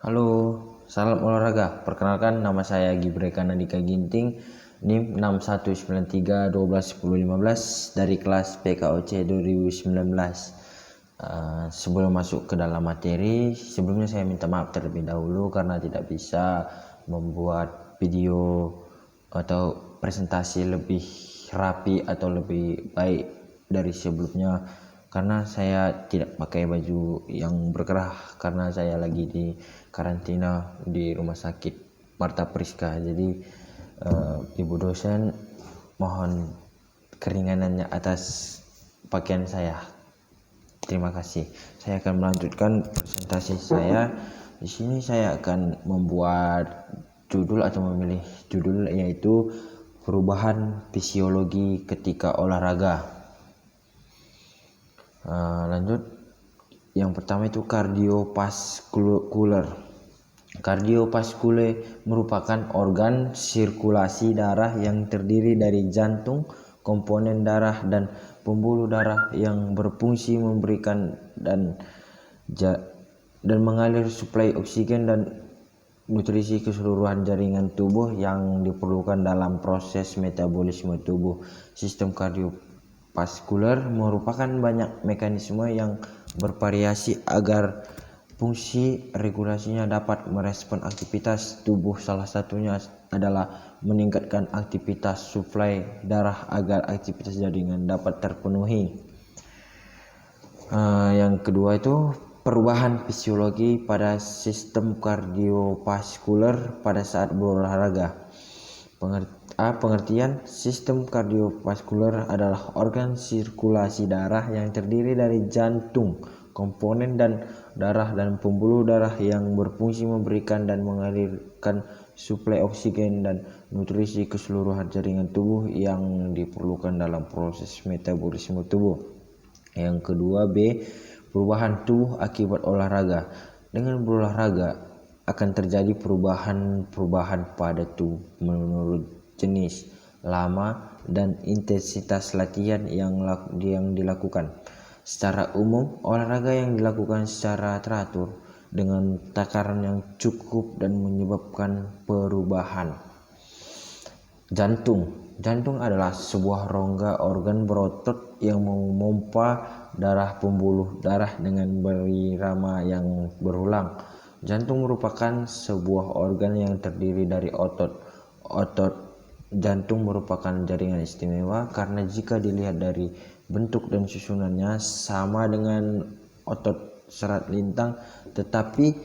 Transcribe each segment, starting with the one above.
Halo, salam olahraga. Perkenalkan, nama saya Gibreka Nandika Ginting, NIM 6193121015 dari kelas PKOC 2019. Sebelum masuk ke dalam materi, sebelumnya saya minta maaf terlebih dahulu karena tidak bisa membuat video atau presentasi lebih rapi atau lebih baik dari sebelumnya, karena saya tidak pakai baju yang berkerah karena saya lagi di karantina di rumah sakit Marta Priska. Jadi ibu dosen mohon keringanannya atas pakaian saya. Terima kasih. Saya akan melanjutkan presentasi saya. Di sini saya akan membuat judul atau memilih judul, yaitu perubahan fisiologi ketika olahraga. Lanjut. Yang pertama itu kardiovaskuler. Kardiovaskuler merupakan organ sirkulasi darah yang terdiri dari jantung, komponen darah, dan pembuluh darah yang berfungsi memberikan dan mengalir suplai oksigen dan nutrisi keseluruhan jaringan tubuh yang diperlukan dalam proses metabolisme tubuh. Sistem kardiovaskuler merupakan banyak mekanisme yang bervariasi agar fungsi regulasinya dapat merespon aktivitas tubuh. Salah satunya adalah meningkatkan aktivitas suplai darah agar aktivitas jaringan dapat terpenuhi. Yang kedua itu perubahan fisiologi pada sistem kardiovaskuler pada saat berolahraga. Pengertian sistem kardiovaskuler adalah organ sirkulasi darah yang terdiri dari jantung, komponen dan darah, dan pembuluh darah yang berfungsi memberikan dan mengalirkan suplai oksigen dan nutrisi ke seluruh jaringan tubuh yang diperlukan dalam proses metabolisme tubuh. Yang kedua, B, perubahan tubuh akibat olahraga. Dengan berolahraga akan terjadi perubahan pada tubuh menurut jenis, lama, dan intensitas latihan yang dilakukan. Secara umum, olahraga yang dilakukan secara teratur dengan takaran yang cukup dan menyebabkan perubahan. Jantung adalah sebuah rongga organ berotot yang memompa darah pembuluh darah dengan berirama yang berulang. Jantung merupakan sebuah organ yang terdiri dari otot. Otot jantung merupakan jaringan istimewa karena jika dilihat dari bentuk dan susunannya sama dengan otot serat lintang, tetapi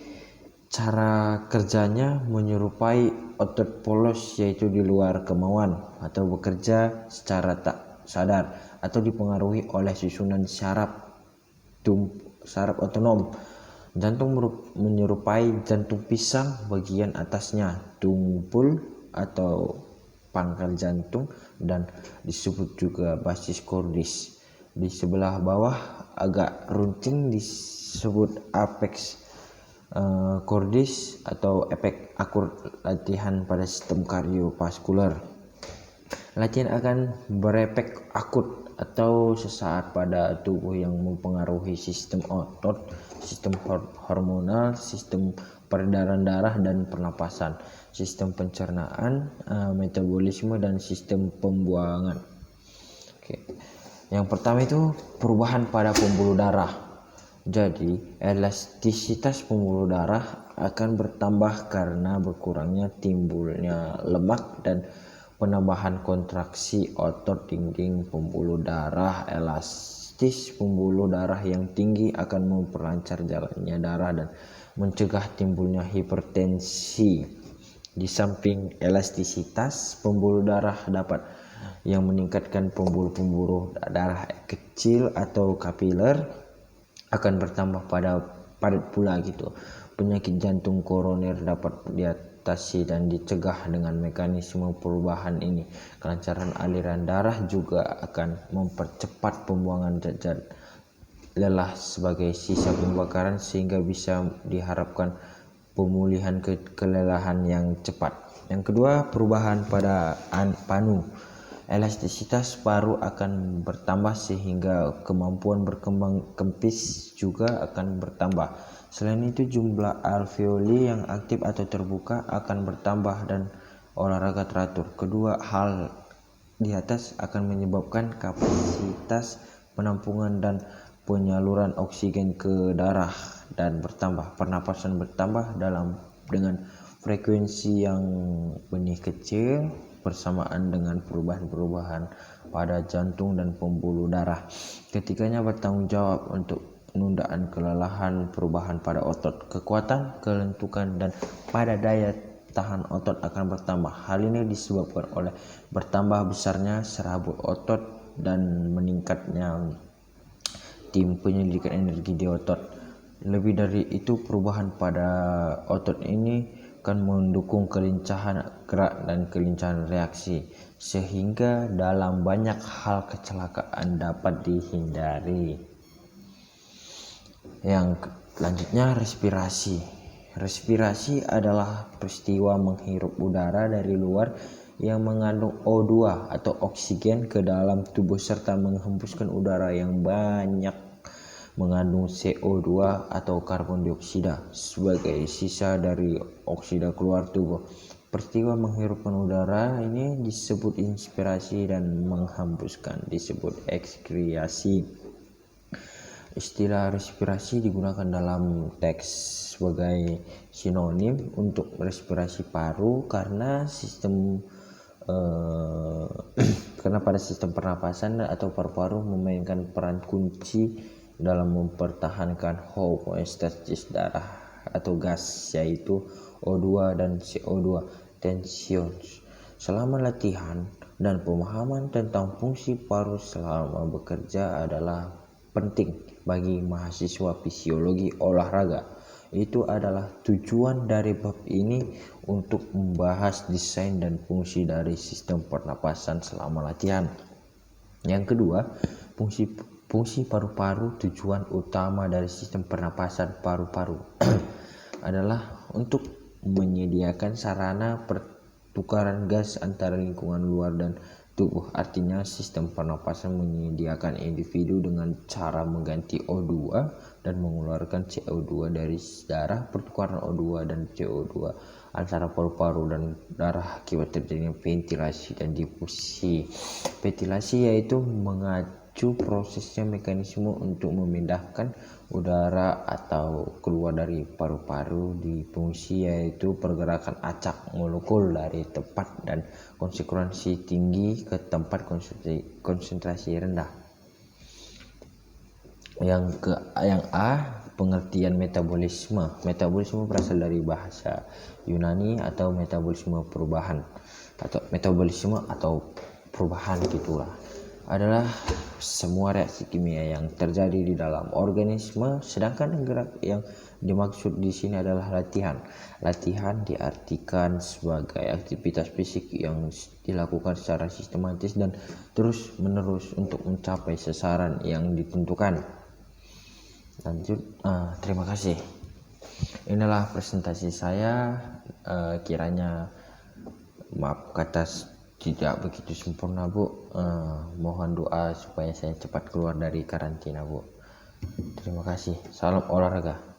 cara kerjanya menyerupai otot polos, yaitu di luar kemauan atau bekerja secara tak sadar atau dipengaruhi oleh susunan saraf otonom. Jantung menyerupai jantung pisang, bagian atasnya tumpul atau pangkal jantung dan disebut juga basis cordis. Di sebelah bawah agak runcing disebut apex cordis atau efek akut latihan pada sistem kardiovaskuler. Latihan akan berefek akut atau sesaat pada tubuh yang mempengaruhi sistem otot, sistem hormonal, sistem peredaran darah dan pernapasan, sistem pencernaan, metabolisme, dan sistem pembuangan. Yang pertama itu perubahan pada pembuluh darah. Jadi, elastisitas pembuluh darah akan bertambah karena berkurangnya timbulnya lemak dan penambahan kontraksi otot dinding pembuluh darah. Elastis pembuluh darah yang tinggi akan memperlancar jalannya darah dan mencegah timbulnya hipertensi. Di samping elastisitas pembuluh darah yang meningkatkan pembuluh darah kecil atau kapiler akan bertambah padat pula gitu. Penyakit jantung koroner dapat diatasi dan dicegah dengan mekanisme perubahan ini. Kelancaran aliran darah juga akan mempercepat pembuangan zat lelah sebagai sisa pembakaran, sehingga bisa diharapkan pemulihan kelelahan yang cepat. Yang kedua, perubahan pada panu. Elastisitas paru akan bertambah sehingga kemampuan berkembang kempis juga akan bertambah. Selain itu, jumlah alveoli yang aktif atau terbuka akan bertambah dan olahraga teratur. Kedua hal di atas akan menyebabkan kapasitas penampungan dan penyaluran oksigen ke darah dan bertambah. Pernapasan bertambah dengan frekuensi yang benih kecil bersamaan dengan perubahan-perubahan pada jantung dan pembuluh darah. Ketiganya bertanggung jawab untuk penundaan kelelahan, perubahan pada otot, kekuatan, kelentukan, dan pada daya tahan otot akan bertambah. Hal ini disebabkan oleh bertambah besarnya serabut otot dan meningkatnya tim penyelidikan energi di otot. Lebih dari itu, perubahan pada otot ini akan mendukung kelincahan gerak dan kelincahan reaksi, sehingga dalam banyak hal kecelakaan dapat dihindari. Yang selanjutnya, respirasi. Respirasi adalah peristiwa menghirup udara dari luar yang mengandung O2 atau oksigen ke dalam tubuh serta menghembuskan udara yang banyak mengandung CO2 atau karbon dioksida sebagai sisa dari oksida keluar tubuh. Peristiwa menghirupkan udara ini disebut inspirasi dan menghembuskan disebut ekskreasi. Istilah respirasi digunakan dalam teks sebagai sinonim untuk respirasi paru karena pada sistem pernapasan atau paru-paru memainkan peran kunci dalam mempertahankan homeostasis darah atau gas, yaitu O2 dan CO2 tensions. Selama latihan dan pemahaman tentang fungsi paru selama bekerja adalah penting bagi mahasiswa fisiologi olahraga. Itu adalah tujuan dari bab ini, untuk membahas desain dan fungsi dari sistem pernapasan selama latihan. Yang kedua, fungsi paru-paru. Tujuan utama dari sistem pernapasan paru-paru adalah untuk menyediakan sarana pertukaran gas antara lingkungan luar dan tubuh. Artinya, sistem pernapasan menyediakan individu dengan cara mengganti O2 dan mengeluarkan CO2 dari darah. Pertukaran O2 dan CO2 antara paru-paru dan darah akibat terjadinya ventilasi dan difusi. Ventilasi yaitu mengacu prosesnya mekanisme untuk memindahkan udara atau keluar dari paru-paru. Difusi yaitu pergerakan acak molekul dari tempat dan konsentrasi tinggi ke tempat konsentrasi rendah. Yang A, pengertian metabolisme. Metabolisme berasal dari bahasa Yunani atau metabolisme perubahan atau metabolisme atau perubahan gitulah. Adalah semua reaksi kimia yang terjadi di dalam organisme, sedangkan gerak yang dimaksud di sini adalah latihan. Latihan diartikan sebagai aktivitas fisik yang dilakukan secara sistematis dan terus-menerus untuk mencapai sasaran yang ditentukan. Lanjut, terima kasih. Inilah presentasi saya. Kiranya maaf kata tidak begitu sempurna, Bu. Mohon doa supaya saya cepat keluar dari karantina, Bu. Terima kasih. Salam olahraga.